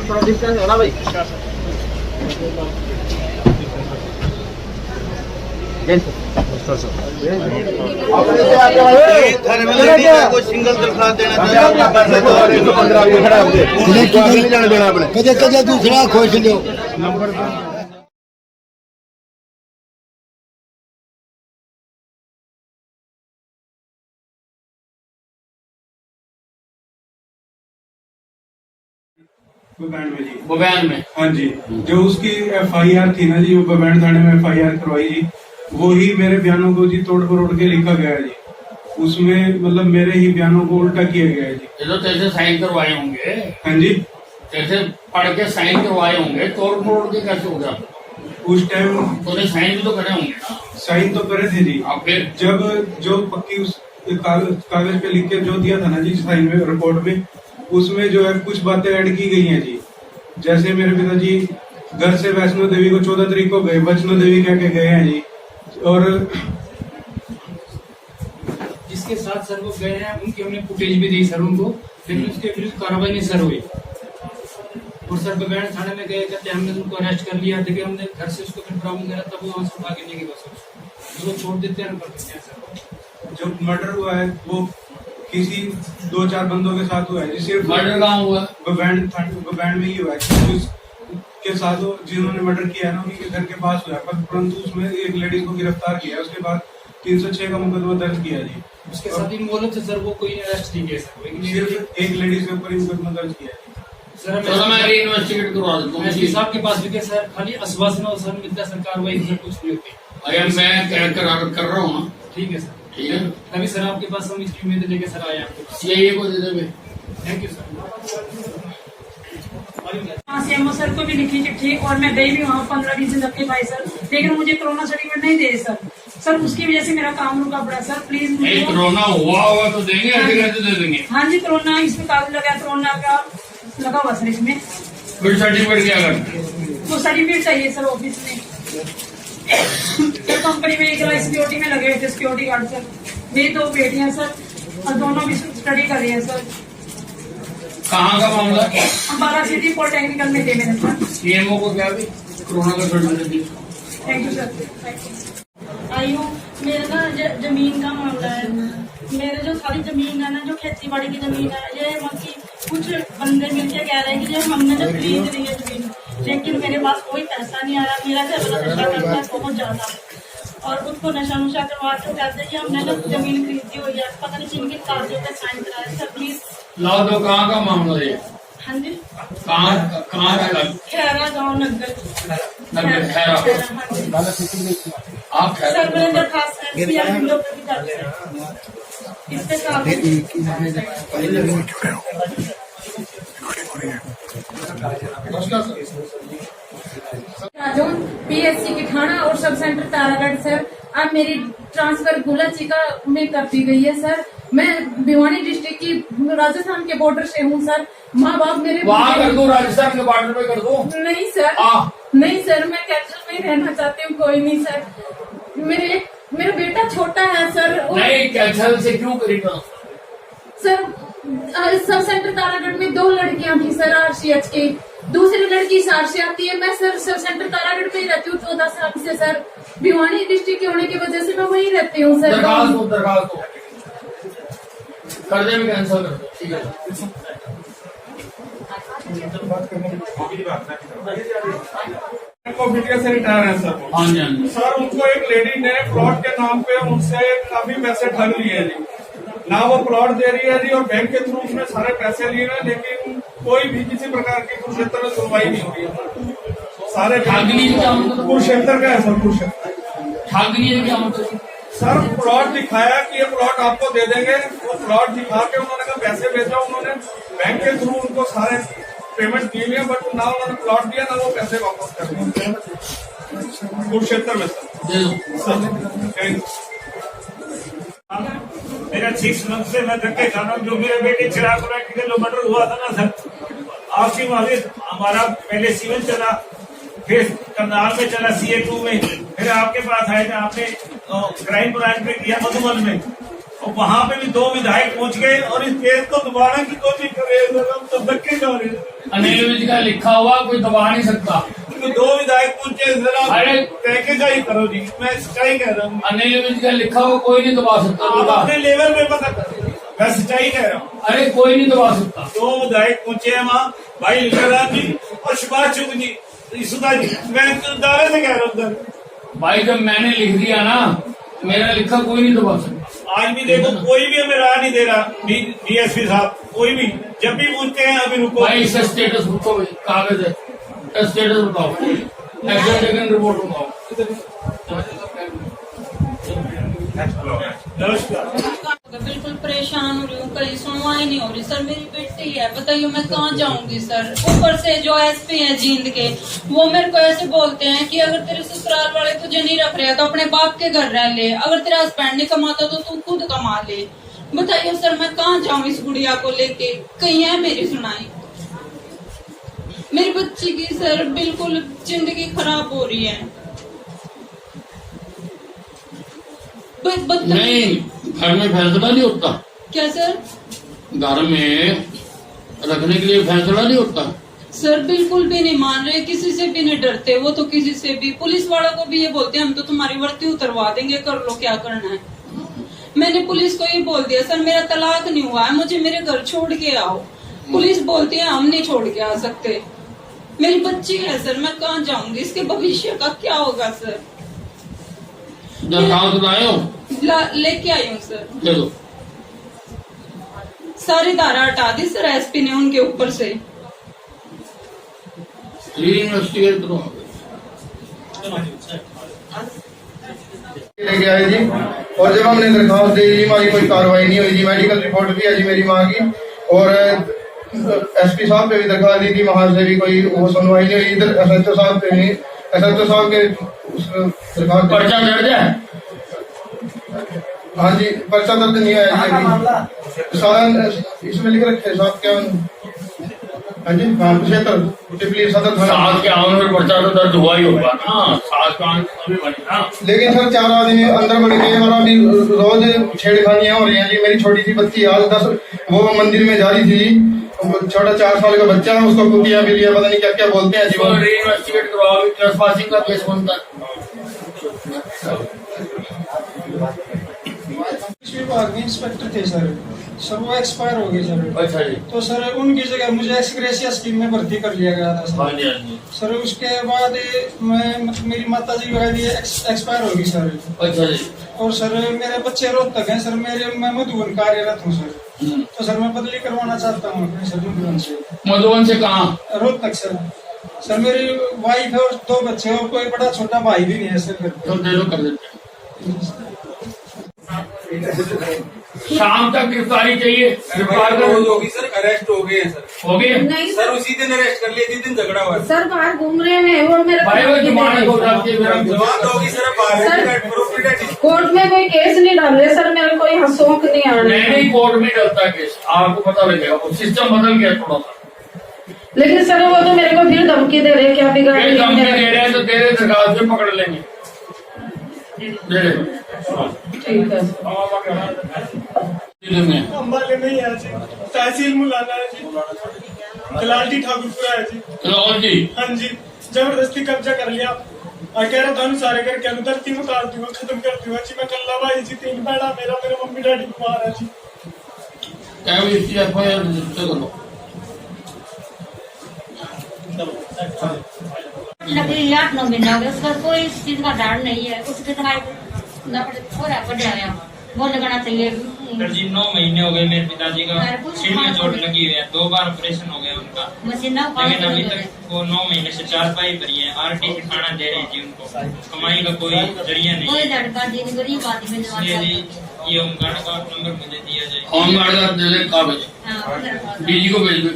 थोड़ा डिस्टेंस है ना भाई। कोई सिंगल दरखास्त देना चाहिए दूसरा खोज लो नंबर बबैन में। हाँ जी, जो उसकी FIR थी ना जी, वो बबैन थाने में FIR करवाई जी, वो ही मेरे बयानों को जी तोड़ मरोड़ के लिखा गया है जी। उसमें मतलब मेरे ही बयानों को उल्टा किया गया है जी। ये तो तेरे साइन करवाए होंगे। हाँ जी, तेरे पढ़ के साइन करवाए होंगे, तोड़ मरोड़ के कैसे हो गया? उस टाइम तूने साइन भी तो करे होंगे ना? साइन तो करे थे जी। फिर जब जो पक्की उस कागज पे लिख के जो दिया था ना जी साइन में, रिपोर्ट में, उसमें जो है कुछ बातें ऐड की गई हैं जी। जैसे मेरे पिताजी घर से वैष्णो देवी को 14 तारीख को गए, वैष्णो देवी कह के गए हैं जी। और जिसके साथ सर वो गए हैं उनकी हमने फुटेज भी दी सर उनको, लेकिन उसके विरुद्ध कार्रवाई नहीं सर हुई। और सर बबैन थाने में गए, कहते हमने उनको अरेस्ट कर लिया, देखिए हमने घर से उसको फिर बरामद करा, तब वो वहां से उठा के लेके बस उसको छोड़ देते हैं, कर देते हैं सर। जो मर्डर हुआ है वो किसी 2-4 बंदों के साथ हुआ है जी। सिर्फ मर्डर कहाँ हुआ? बबैन में ही हुआ है के साथ जिन्होंने मर्डर किया है ना, उनके घर के पास हुआ है, परंतु उसमें एक लेडीज को गिरफ्तार किया है। उसके बाद 306 का मुकदमा दर्ज किया जी। उसके साथ इन्वॉल्व थे सर, वो कोई अरेस्ट नहीं किया सर, सिर्फ एक लेडीज के ऊपर ही मुकदमा दर्ज किया है सर। मैं इन्वेस्टिगेट करवा देता हूँ। एसपी साहब के पास भी गए सर, खाली आश्वासन और सर मिलता सर, कार्रवाई सर कुछ नहीं होती। अगर मैं कर रहा हूँ ना, ठीक है सर, ठीक है। तभी सर आपके पास हम इसकी उम्मीद लेके सर आए आपके पास। सीआईए को दे दे। Thank you sir. CMO sir को भी लिखी चिट्ठी, और मैं गई भी वहाँ 15 दिन से धक्के खाए सर, लेकिन मुझे कोरोना सर्टिफिकेट नहीं दे सर। सर उसकी वजह से मेरा काम रुका पड़ा सर, प्लीज। कोरोना हुआ होगा तो देंगे, तो दे देंगे। हाँ जी, कोरोना इसमें कागज लगा, कोरोना का लगा हुआ सर इसमें। फिर सर्टिफिकेट क्या करते? वो सर्टिफिकेट चाहिए सर ऑफिस में। सर कंपनी में एक सिक्योरिटी में लगे हुए थे, सिक्योरिटी गार्ड सर। मेरी 2 बेटियां सर, और दोनों भी स्टडी कर रही है सर। कहाँ का मामला? अम्बाला सिटी पॉलिटेक्निकल में थे मेरे सर। CMO को क्या भी कोरोना का सर्टिफिकेट? Thank you sir. आई हूँ, मेरे ना जमीन का मामला है। मेरे जो सारी जमीन है ना, जो खेती बाड़ी की जमीन है, ये मतलब कुछ बंदे मिलके कह रहे हैं कि ये हमने जो खरीद ली है जमीन, लेकिन मेरे पास कोई पैसा नहीं आ रहा। मेरा घर वाला नशा करता है बहुत ज्यादा, और उसको नशा नुशा करवा के कहते हैं कि हमने ना जमीन खरीदी हुई है, पता नहीं किन किन कागजों पे साइन कराए सर, प्लीज। लाओ दो, कहाँ का मामला है? हाँ जी, कहाँ का? खैरा गाँव नगर खैरा। आप सर मैंने दरखास्त किया, विंडो पे भी जाते हैं इस पे PSC की थाना और सब सेंटर तारागढ़ सर। अब मेरी ट्रांसफर गुलाचिका में कर दी गई है सर। मैं भिवानी डिस्ट्रिक्ट की राजस्थान के बॉर्डर से हूँ सर। माँ बाप मेरे वहाँ कर दो, राजस्थान के बॉर्डर पे कर दो। नहीं सर, नहीं सर, मैं कैपिटल में ही रहना चाहती हूँ। कोई नहीं सर, मेरा बेटा छोटा है सर। नहीं, कैपिटल से क्यों करी transfer? Sir sub centre Taragarh में 2 लड़कियां थी सर, RCH की। दूसरी लड़की सार से आती है। मैं सर सब सेंटर तारागढ़ में ही रहती हूँ 14 साल से सर। भिवानी डिस्ट्रिक्ट के होने की वजह से मैं वहीं रहती हूँ सर। दरखास्त दो कर दे, कैंसिल कर दो, ठीक है। से रिटायर है सर। हाँ जी, हाँ जी। सर उनको एक लेडी ने प्लॉट के नाम पे उनसे काफी पैसे ठग लिए जी। ना वो प्लॉट दे रही है जी, और बैंक के थ्रू उसने सारे पैसे लिए हैं, लेकिन कोई भी किसी प्रकार की कुरुक्षेत्र में सुनवाई नहीं हो रही है। सारे कुरुक्षेत्र का है सर, कुरुक्षेत्र ठग लिए क्या मतलब? सर प्लॉट दिखाया कि ये प्लॉट आपको दे देंगे, वो प्लॉट दिखा के उन्होंने कहा पैसे भेजा, उन्होंने बैंक के थ्रू उनको सारे पेमेंट दी है, बट ना उन्होंने प्लॉट दिया ना वो पैसे वापस कर दिए कुरुक्षेत्र में सर। मेरा 6 मंथ से मैं धक्के खा रहा हूँ। जो मेरे बेटे चिराग का जो मर्डर हुआ था ना सर, आखिरी में हमारा पहले सीवन चला, फिर करनाल में चला CA2 में, फिर आपके पास आए थे, आपने क्राइम ब्रांच में किया मधुबन में, और वहां पे भी 2 विधायक पहुंच गए और इस केस को दबाने की कोशिश कर रहे हैं। हम तो धक्के खा रहे हैं। अनिल विज का लिखा हुआ कोई दबा नहीं सकता। तो 2 विधायक पहुंचे, जरा अरे तहकीक ही करो जी, मैं सच्चाई कह रहा हूँ। अनिल विज का लिखा हुआ कोई नहीं दबा सकता। आप अपने लेवल पे पता करो, मैं सच्चाई कह रहा हूँ। अरे कोई नहीं दबा सकता। 2 विधायक पहुंचे हैं वहाँ, भाई लिखराज जी और सुभाष चुग जी, सुधा जी, मैं तो दावे से कह रहा हूँ सर। भाई जब मैंने लिख दिया ना, मेरा लिखा कोई नहीं दबा सकता। आज भी देखो कोई भी हमें राह नहीं दे रहा, DSP साहब कोई भी, जब भी पूछते हैं अभी रुको भाई इसका स्टेटस पूछो, कागज है, स्टेटस बताओ, एक्शन रिपोर्ट बताओ। नमस्कार। बिल्कुल परेशान हो रही हूँ, कहीं सुनवाई नहीं हो रही सर। मेरी बेटी है, बताइए मैं कहाँ जाऊंगी सर। ऊपर से जो SP है जींद के, वो मेरे को ऐसे बोलते हैं कि अगर तेरे ससुराल वाले तुझे नहीं रख रहे तो अपने बाप के घर रह ले, अगर तेरा हस्बैंड नहीं कमाता तो तू खुद कमा ले। बताइए सर मैं कहाँ जाऊँ इस गुड़िया को लेके, कहीं है मेरी सुनाई। मेरी बच्ची की सर बिल्कुल जिंदगी खराब हो रही है। नहीं, घर में फैसला नहीं होता। क्या सर? घर में रखने के लिए फैसला नहीं होता। सर बिल्कुल भी नहीं मान रहे, किसी से भी नहीं डरते वो तो, किसी से भी। पुलिस वालों को भी ये बोलते हैं हम तो तुम्हारी वर्दी उतरवा देंगे, कर लो क्या करना है। मैंने पुलिस को ये बोल दिया सर मेरा तलाक नहीं हुआ है, मुझे मेरे घर छोड़ के आओ। पुलिस बोलती है हम नहीं छोड़ के आ सकते। मेरी बच्ची है सर, मैं कहाँ जाऊंगी, इसके भविष्य का क्या होगा सर। दरखास्त लाए हो? लेके आई हूँ सर। चलो सारी धारा हटा दी सर SP ने उनके ऊपर से। इन्वेस्टिगेट करो। लेके आए जी, और जब हमने दरखास्त दी जी हमारी कोई कार्रवाई नहीं हुई जी। मेडिकल रिपोर्ट भी है जी मेरी माँ की, और SP साहब पे भी दरखास्त दी थी, वहां से भी कोई वो सुनवाई नहीं हुई। इधर SHO साहब पे नहीं, SHO साहब के दरखास्त पर्चा दर्ज है? हाँ जी, पर्चा दर्ज नहीं है जी। सारा इसमें लिख रखे साहब क्या, हाँ जी, हाँ क्षेत्र टिपली सदर थाना। सात के आने में पर्चा तो दर्ज हुआ ही होगा ना, सात का आने में तभी बने ना। लेकिन सर 4 आदमी अंदर बढ़ गए और अभी रोज छेड़खानियां हो रही हैं जी। मेरी छोटी सी बच्ची आज 10 वो मंदिर में जा रही थी, छोटा 4 साल का बच्चा है, उसको कुतिया बिलिया पता नहीं क्या क्या बोलते हैं जी। वो इन्वेस्टिगेट करो, अभी ट्रेसपासिंग का केस बनता है। विभाग में इंस्पेक्टर थे सर वो एक्सपायर हो गए सर। अच्छा जी। तो सर उनकी जगह मुझे एक्सग्रेसिया स्कीम में भर्ती कर लिया गया था हाँ सर। जी, हाँ जी। सर उसके बाद मैं मेरी माता जी एक्सपायर होगी सर। अच्छा जी। और सर मेरे बच्चे रोहतक हैं सर, मैं मधुबन कार्यरत हूँ सर। तो सर मैं बदली करवाना चाहता हूँ अपने सर मधुबन से। मधुबन से कहाँ? रोहतक सर। सर मेरी वाइफ है और 2 बच्चे और कोई बड़ा छोटा भाई भी नहीं है सर घर पे। तो दे दो, कर देते शाम तक गिरफ्तारी चाहिए। होगी सर, अरेस्ट हो गए हैं सर। हो गए? नहीं सर उसी दिन अरेस्ट कर लिए, जिस दिन झगड़ा हुआ सर बाहर घूम रहे हैं और मेरा भाई वो जमानत हो जाती है मेरा। जमानत होगी सर, कोर्ट में कोई केस नहीं डाल रहे सर, मेरा कोई शौक नहीं आ रहा। नहीं, कोर्ट में डरता केस, आपको पता लगेगा, वो सिस्टम बदल गया थोड़ा सा। लेकिन सर वो तो मेरे को फिर धमकी दे रहे, क्या बिगाड़ फिर धमकी दे रहे हैं तो तेरे दरखास्त में पकड़ लेंगे। दे रहे ठीक है। जिले में अम्बाले में ही है जी, तहसील मुलाना है जी, कलालटी ठाकुरपुरा है जी। राहुल जी। हाँ जी, जबरदस्ती कब्जा कर लिया और कह रहा था अनुसार करके अनुदर्ती में काट दूंगा, खत्म कर दूंगा जी। मैं कल्ला भाई जी, 3 बेड़ा मेरे मम्मी डैडी कुमार है जी। FIR रजिस्टर करो। लकड़ी 8-9 महीना हो गया, उसका कोई इस चीज का डर नहीं है। उसके दवाई वो लगाना चाहिए। सर जी 9 महीने हो गए मेरे पिताजी का सिर में चोट लगी हुई है, 2 बार ऑपरेशन हो गया उनका, लेकिन अभी तक वो 9 महीने से 4 पाई भरी है। RT से खाना दे रही थी उनको, कमाई का कोई जरिया नहीं है। इसलिए जी ये होमगार्ड का नंबर मुझे दिया जाए। होमगार्ड का दे दे कागज, DG को भेज दो।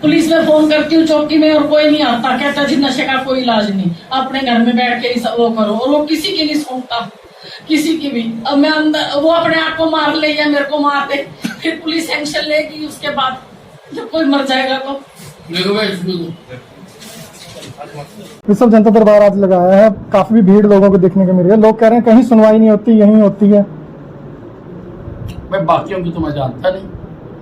पुलिस में फोन करती हूँ चौकी में और कोई नहीं आता, कहता जी नशे का कोई इलाज नहीं, अपने घर में बैठ के वो करो। और वो किसी की नहीं सुनता, किसी की भी। अब मैं अंदर, वो अपने आप को मार ले या मेरे को मार दे, फिर पुलिस एक्शन लेगी। उसके बाद जब कोई मर जाएगा तो देखो भाई इसको विश्व जनता दरबार आज लगाया है, काफी भीड़ लोगों को देखने को मिल रही है। लोग कह रहे हैं कहीं सुनवाई नहीं होती, यहीं होती है। मैं बाकियों की तो मैं जानता नहीं,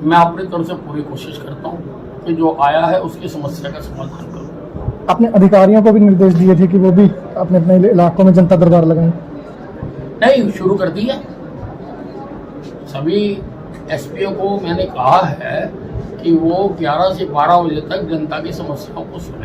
मैं अपनी तरफ से पूरी कोशिश करता हूँ कि जो आया है उसकी समस्या का समाधान करूँ। अपने अधिकारियों को भी निर्देश दिए थे कि वो भी अपने अपने इलाकों में जनता दरबार लगाएं। नहीं, शुरू कर दिया। सभी एसपीओ को मैंने कहा है कि वो 11 से 12 बजे तक जनता की समस्याओं को सुने।